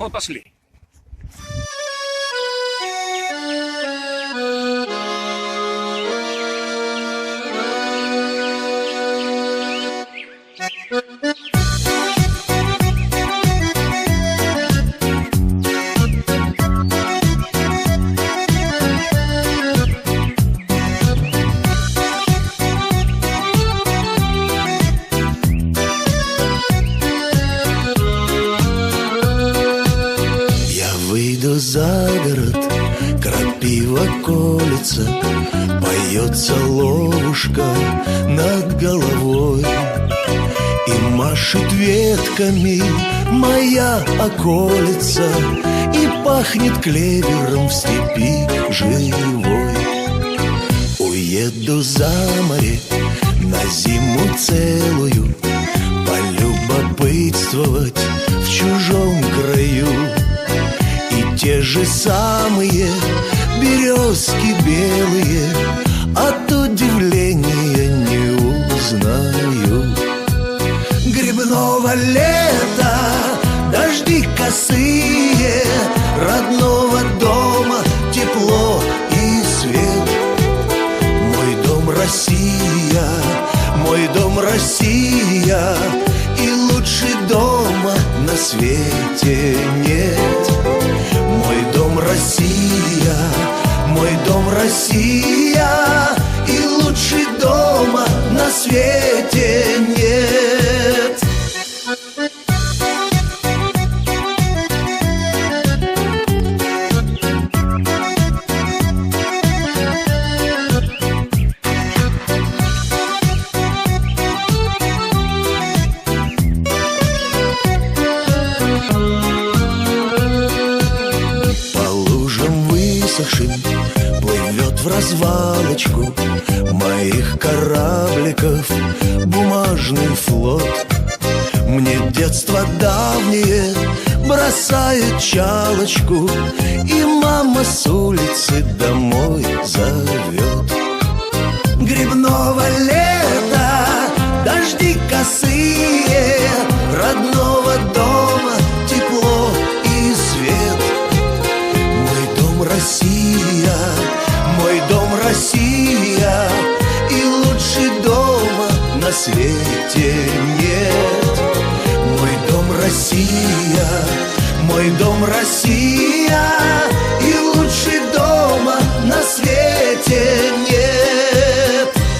отошли. Выйду за город, крапива колется, поется ловушка над головой, и машет ветками моя околица, и пахнет клевером в степи живой. Уеду за море на зиму целую, полюбопытствовать в чужом краю. Те же самые березки белые от удивления не узнаю. Грибного лета, дожди косые, родного дома тепло и свет. Мой дом Россия, мой дом Россия, и лучше дома на свете нет. Мой дом Россия, мой дом Россия, и лучше дома на свете нет. Плывет в развалочку моих корабликов бумажный флот. Мне детство давнее бросает чалочку, и мама с улицы домой зовет. Грибного лета, дожди косые, родного дома тепло и свет. Россия, мой дом Россия, и лучше дома на свете нет. Мой дом Россия, мой дом Россия.